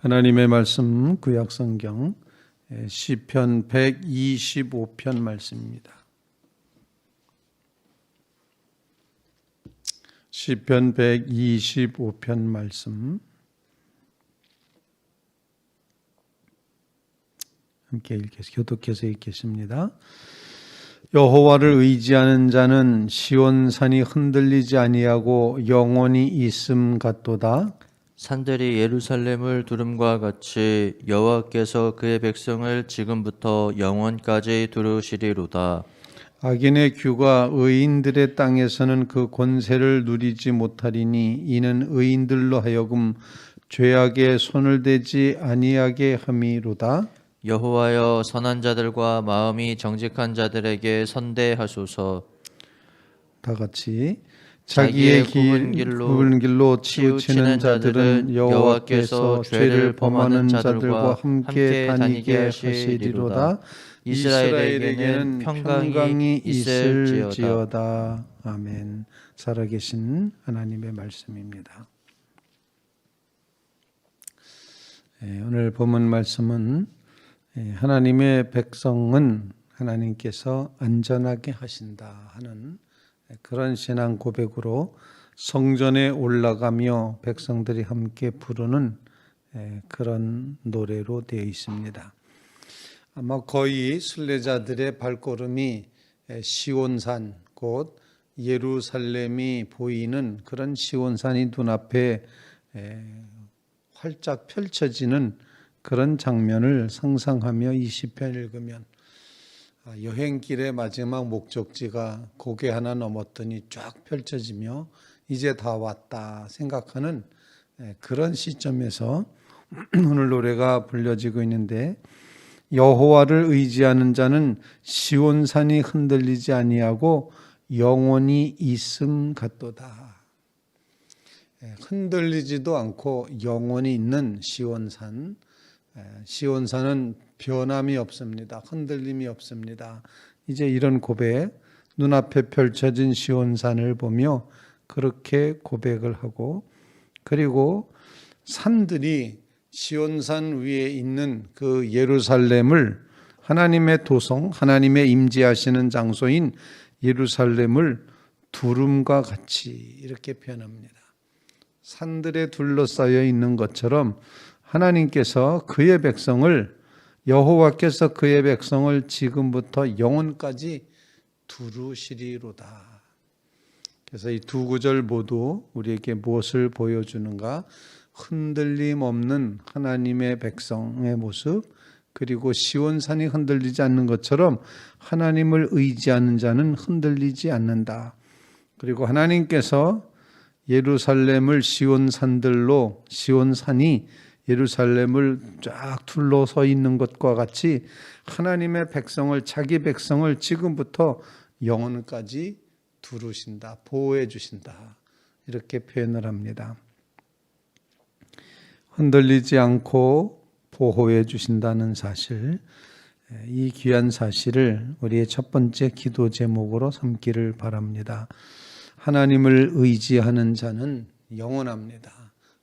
하나님의 말씀 구약성경 시편 125편 말씀입니다. 시편 125편 말씀 함께 교독해서 읽겠습니다. 여호와를 의지하는 자는 시온산이 흔들리지 아니하고 영원히 있음 같도다. 산들이 예루살렘을 두름과 같이 여호와께서 그의 백성을 지금부터 영원까지 두루시리로다. 악인의 규가 의인들의 땅에서는 그 권세를 누리지 못하리니 이는 의인들로 하여금 죄악에 손을 대지 아니하게 함이로다. 여호와여, 선한 자들과 마음이 정직한 자들에게 선대하소서. 다 같이 자기의 굽은 길로 치우치는 자들은 여호와께서 죄를 범하는 자들과 함께 다니게 하시리로다. 이스라엘에게는 평강이 있을지어다. 아멘. 살아계신 하나님의 말씀입니다. 오늘 본문 말씀은 하나님의 백성은 하나님께서 안전하게 하신다 하는 그런 신앙 고백으로 성전에 올라가며 백성들이 함께 부르는 그런 노래로 되어 있습니다. 아마 거의 순례자들의 발걸음이 시온산 곧 예루살렘이 보이는 그런 시온산이 눈앞에 활짝 펼쳐지는 그런 장면을 상상하며 이 시편 읽으면 여행길의 마지막 목적지가 고개 하나 넘었더니 쫙 펼쳐지며 이제 다 왔다 생각하는 그런 시점에서 오늘 노래가 불려지고 있는데, 여호와를 의지하는 자는 시온산이 흔들리지 아니하고 영원히 있음 같도다. 흔들리지도 않고 영원히 있는 시온산. 시온산은 변함이 없습니다. 흔들림이 없습니다. 이제 이런 고백, 눈앞에 펼쳐진 시온산을 보며 그렇게 고백을 하고, 그리고 산들이 시온산 위에 있는 그 예루살렘을, 하나님의 도성, 하나님의 임재하시는 장소인 예루살렘을 두름과 같이 이렇게 표현합니다. 산들에 둘러싸여 있는 것처럼 하나님께서 그의 백성을, 여호와께서 그의 백성을 지금부터 영원까지 두루시리로다. 그래서 이 두 구절 모두 우리에게 무엇을 보여주는가? 흔들림 없는 하나님의 백성의 모습, 그리고 시온산이 흔들리지 않는 것처럼 하나님을 의지하는 자는 흔들리지 않는다. 그리고 하나님께서 예루살렘을 시온산들로, 시온산이 예루살렘을 쫙 둘러서 있는 것과 같이 하나님의 백성을, 자기 백성을 지금부터 영원까지 두르신다, 보호해 주신다, 이렇게 표현을 합니다. 흔들리지 않고 보호해 주신다는 사실, 이 귀한 사실을 우리의 첫 번째 기도 제목으로 삼기를 바랍니다. 하나님을 의지하는 자는 영원합니다.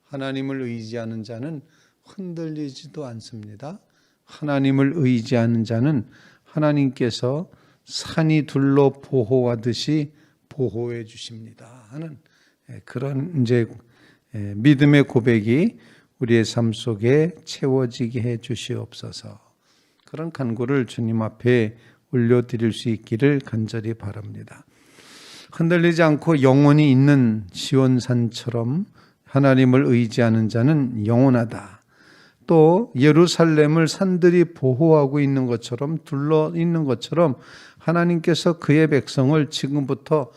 하나님을 의지하는 자는 흔들리지도 않습니다. 하나님을 의지하는 자는 하나님께서 산이 둘러 보호하듯이 보호해 주십니다 하는 그런 이제 믿음의 고백이 우리의 삶 속에 채워지게 해 주시옵소서. 그런 간구를 주님 앞에 올려드릴 수 있기를 간절히 바랍니다. 흔들리지 않고 영원히 있는 시온산처럼 하나님을 의지하는 자는 영원하다. 또 예루살렘을 산들이 보호하고 있는 것처럼, 둘러 있는 것처럼 하나님께서 그의 백성을 지금부터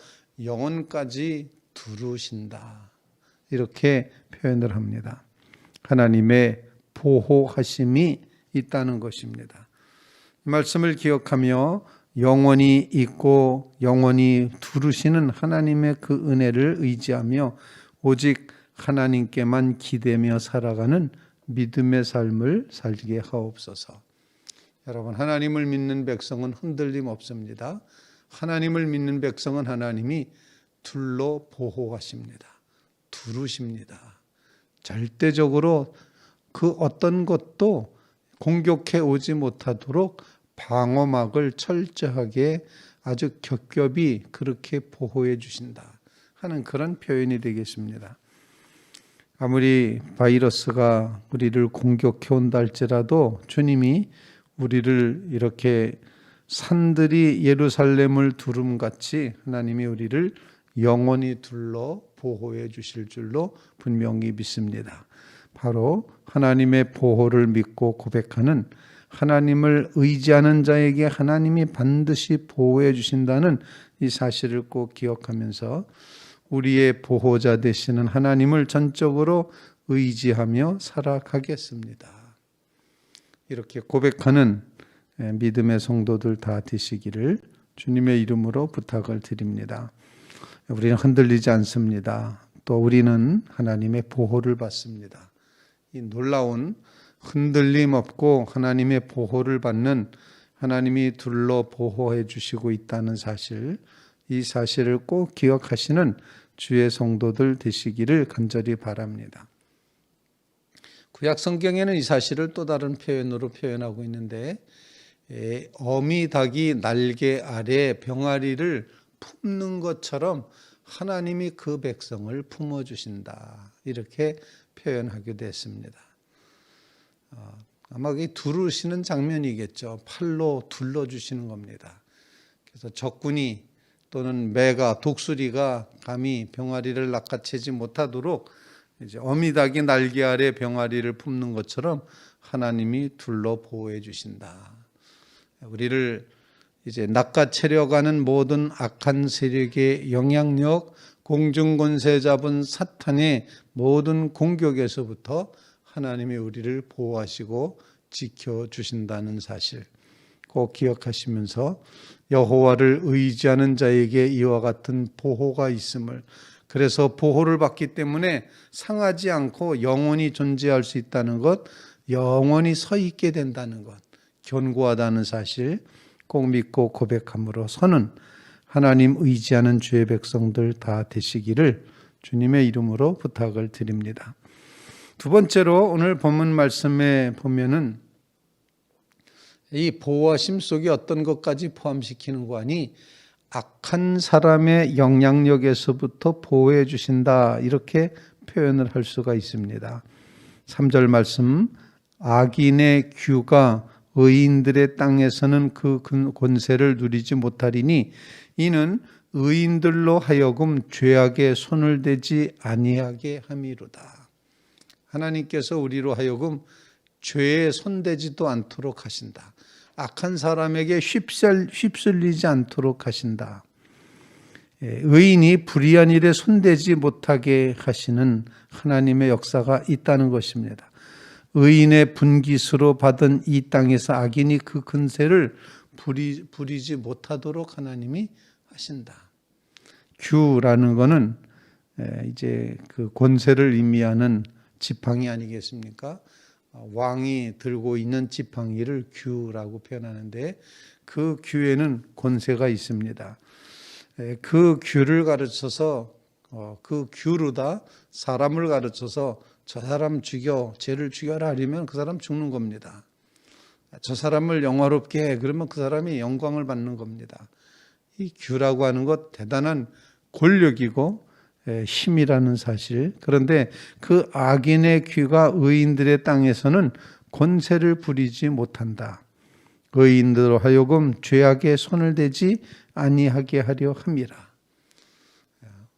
영원까지 두르신다. 이렇게 표현을 합니다. 하나님의 보호하심이 있다는 것입니다. 이 말씀을 기억하며 영원히 있고 영원히 두르시는 하나님의 그 은혜를 의지하며 오직 하나님께만 기대며 살아가는 믿음의 삶을 살게 하옵소서. 여러분, 하나님을 믿는 백성은 흔들림 없습니다. 하나님을 믿는 백성은 하나님이 둘러 보호하십니다. 두르십니다. 절대적으로 그 어떤 것도 공격해 오지 못하도록 방어막을 철저하게 아주 겹겹이 그렇게 보호해 주신다 하는 그런 표현이 되겠습니다. 아무리 바이러스가 우리를 공격해 온다 할지라도 주님이 우리를 이렇게 산들이 예루살렘을 두름같이 하나님이 우리를 영원히 둘러 보호해 주실 줄로 분명히 믿습니다. 바로 하나님의 보호를 믿고 고백하는, 하나님을 의지하는 자에게 하나님이 반드시 보호해 주신다는 이 사실을 꼭 기억하면서 우리의 보호자 되시는 하나님을 전적으로 의지하며 살아가겠습니다. 이렇게 고백하는 믿음의 성도들 다 되시기를 주님의 이름으로 부탁을 드립니다. 우리는 흔들리지 않습니다. 또 우리는 하나님의 보호를 받습니다. 이 놀라운 흔들림 없고 하나님의 보호를 받는, 하나님이 둘러 보호해 주시고 있다는 사실, 이 사실을 꼭 기억하시는 주의 성도들 되시기를 간절히 바랍니다. 구약 성경에는 이 사실을 또 다른 표현으로 표현하고 있는데, 어미 닭이 날개 아래 병아리를 품는 것처럼 하나님이 그 백성을 품어주신다, 이렇게 표현하기도 했습니다. 아마 두르시는 장면이겠죠. 팔로 둘러주시는 겁니다. 그래서 적군이 또는 매가, 독수리가 감히 병아리를 낚아채지 못하도록 이제 어미닭이 날개 아래 병아리를 품는 것처럼 하나님이 둘러 보호해 주신다. 우리를 이제 낚아채려 가는 모든 악한 세력의 영향력, 공중권세 잡은 사탄의 모든 공격에서부터 하나님이 우리를 보호하시고 지켜주신다는 사실 꼭 기억하시면서 여호와를 의지하는 자에게 이와 같은 보호가 있음을, 그래서 보호를 받기 때문에 상하지 않고 영원히 존재할 수 있다는 것, 영원히 서 있게 된다는 것, 견고하다는 사실 꼭 믿고 고백함으로 서는 하나님 의지하는 주의 백성들 다 되시기를 주님의 이름으로 부탁을 드립니다. 두 번째로 오늘 본문 말씀에 보면은 이 보호하심 속에 어떤 것까지 포함시키는 거 아니, 악한 사람의 영향력에서부터 보호해 주신다, 이렇게 표현을 할 수가 있습니다. 3절 말씀, 악인의 규가 의인들의 땅에서는 그 권세를 누리지 못하리니 이는 의인들로 하여금 죄악에 손을 대지 아니하게 함이로다. 하나님께서 우리로 하여금 죄에 손대지도 않도록 하신다. 악한 사람에게 휩쓸리지 않도록 하신다. 의인이 불의한 일에 손대지 못하게 하시는 하나님의 역사가 있다는 것입니다. 의인의 분깃으로 받은 이 땅에서 악인이 그 근세를 부리지 못하도록 하나님이 하신다. 규라는 것은 이제 그 권세를 의미하는 지팡이 아니겠습니까? 왕이 들고 있는 지팡이를 규라고 표현하는데 그 규에는 권세가 있습니다. 그 규를 가르쳐서 그 규로다 사람을 가르쳐서 저 사람 죽여, 죄를 죽여라 하려면 그 사람 죽는 겁니다. 저 사람을 영화롭게 해, 그러면 그 사람이 영광을 받는 겁니다. 이 규라고 하는 것 대단한 권력이고 힘이라는 사실. 그런데 그 악인의 귀가 의인들의 땅에서는 권세를 부리지 못한다. 의인들로 하여금 죄악에 손을 대지 아니하게 하려 함이라.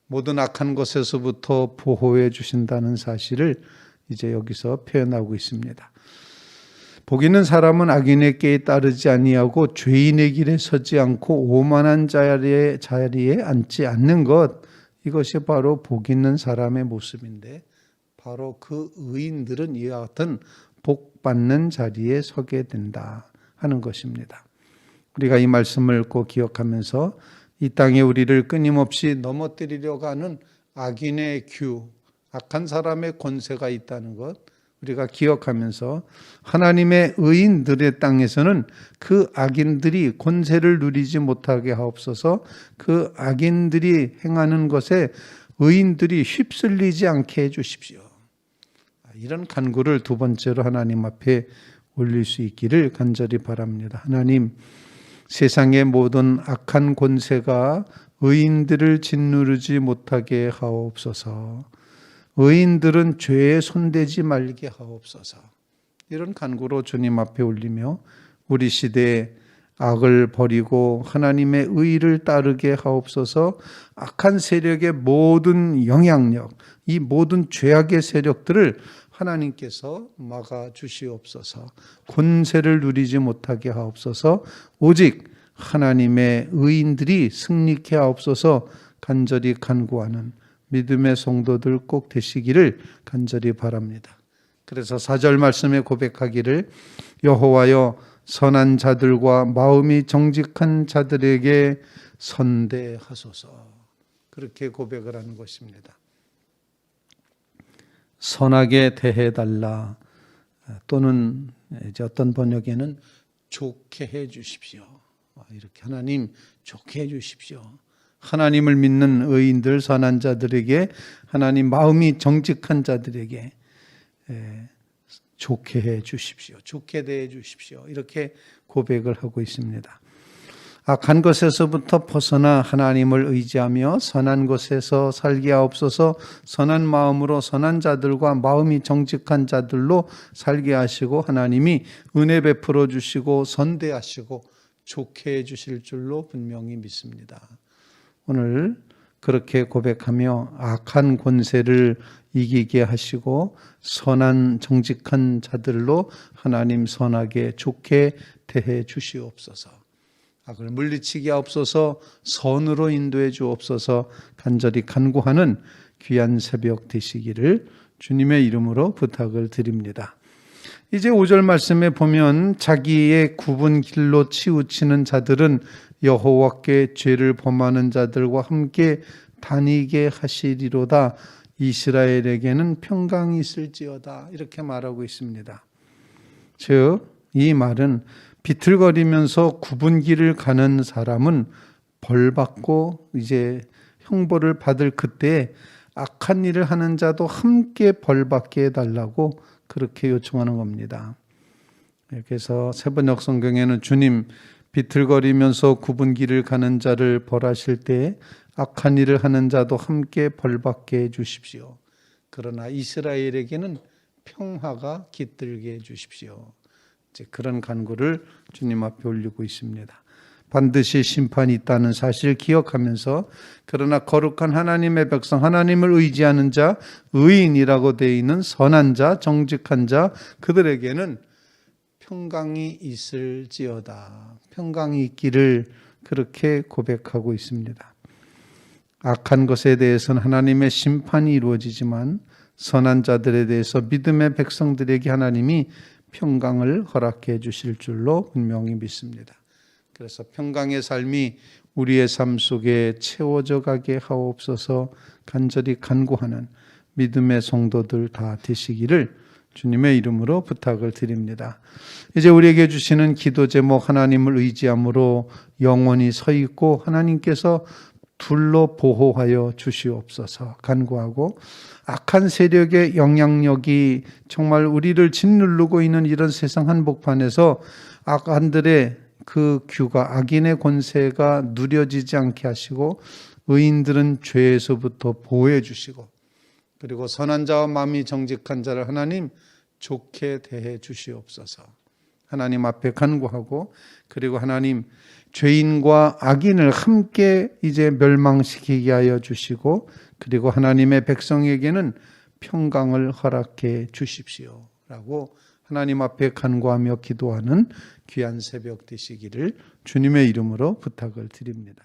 모든 악한 것에서부터 보호해 주신다는 사실을 이제 여기서 표현하고 있습니다. 복 있는 사람은 악인에게 따르지 아니하고 죄인의 길에 서지 않고 오만한 자리에 앉지 않는 것, 이것이 바로 복 있는 사람의 모습인데 바로 그 의인들은 이와 같은 복 받는 자리에 서게 된다 하는 것입니다. 우리가 이 말씀을 꼭 기억하면서 이 땅에 우리를 끊임없이 넘어뜨리려고 하는 악인의 규, 악한 사람의 권세가 있다는 것 우리가 기억하면서 하나님의 의인들의 땅에서는 그 악인들이 권세를 누리지 못하게 하옵소서. 그 악인들이 행하는 것에 의인들이 휩쓸리지 않게 해 주십시오. 이런 간구를 두 번째로 하나님 앞에 올릴 수 있기를 간절히 바랍니다. 하나님, 세상의 모든 악한 권세가 의인들을 짓누르지 못하게 하옵소서. 의인들은 죄에 손대지 말게 하옵소서. 이런 간구로 주님 앞에 올리며 우리 시대에 악을 버리고 하나님의 의를 따르게 하옵소서. 악한 세력의 모든 영향력, 이 모든 죄악의 세력들을 하나님께서 막아 주시옵소서. 권세를 누리지 못하게 하옵소서. 오직 하나님의 의인들이 승리케 하옵소서. 간절히 간구하는 믿음의 성도들 꼭 되시기를 간절히 바랍니다. 그래서 4절 말씀에 고백하기를 여호와여 선한 자들과 마음이 정직한 자들에게 선대하소서. 그렇게 고백을 하는 것입니다. 선하게 대해달라, 또는 이제 어떤 번역에는 좋게 해 주십시오. 이렇게 하나님 좋게 해 주십시오. 하나님을 믿는 의인들, 선한 자들에게, 하나님 마음이 정직한 자들에게 좋게 해 주십시오. 좋게 대해 주십시오. 이렇게 고백을 하고 있습니다. 악한 것에서부터 벗어나 하나님을 의지하며 선한 것에서 살게 하옵소서. 선한 마음으로 선한 자들과 마음이 정직한 자들로 살게 하시고 하나님이 은혜 베풀어 주시고 선대하시고 좋게 해 주실 줄로 분명히 믿습니다. 오늘 그렇게 고백하며 악한 권세를 이기게 하시고 선한 정직한 자들로 하나님 선하게 좋게 대해 주시옵소서. 악을 물리치게 하옵소서. 선으로 인도해 주옵소서. 간절히 간구하는 귀한 새벽 되시기를 주님의 이름으로 부탁을 드립니다. 이제 5절 말씀에 보면 자기의 굽은 길로 치우치는 자들은 여호와께 죄를 범하는 자들과 함께 다니게 하시리로다. 이스라엘에게는 평강이 있을지어다. 이렇게 말하고 있습니다. 즉, 이 말은 비틀거리면서 굽은 길을 가는 사람은 벌받고 이제 형벌을 받을 그때 악한 일을 하는 자도 함께 벌받게 해달라고 그렇게 요청하는 겁니다. 그래서 새번역 성경에는 주님 비틀거리면서 굽은 길을 가는 자를 벌하실 때 악한 일을 하는 자도 함께 벌받게 해 주십시오. 그러나 이스라엘에게는 평화가 깃들게 해 주십시오. 이제 그런 간구를 주님 앞에 올리고 있습니다. 반드시 심판이 있다는 사실을 기억하면서 그러나 거룩한 하나님의 백성, 하나님을 의지하는 자, 의인이라고 되어 있는 선한 자, 정직한 자, 그들에게는 평강이 있을지어다. 평강이 있기를 그렇게 고백하고 있습니다. 악한 것에 대해서는 하나님의 심판이 이루어지지만 선한 자들에 대해서 믿음의 백성들에게 하나님이 평강을 허락해 주실 줄로 분명히 믿습니다. 그래서 평강의 삶이 우리의 삶 속에 채워져 가게 하옵소서. 간절히 간구하는 믿음의 성도들 다 되시기를 주님의 이름으로 부탁을 드립니다. 이제 우리에게 주시는 기도 제목, 하나님을 의지함으로 영원히 서 있고 하나님께서 둘로 보호하여 주시옵소서 간구하고, 악한 세력의 영향력이 정말 우리를 짓누르고 있는 이런 세상 한복판에서 악한들의 그 규가, 악인의 권세가 누려지지 않게 하시고 의인들은 죄에서부터 보호해 주시고, 그리고 선한 자와 마음이 정직한 자를 하나님 좋게 대해 주시옵소서. 하나님 앞에 간구하고, 그리고 하나님 죄인과 악인을 함께 이제 멸망시키게 하여 주시고, 그리고 하나님의 백성에게는 평강을 허락해 주십시오 라고 하나님 앞에 간구하며 기도하는 귀한 새벽 되시기를 주님의 이름으로 부탁을 드립니다.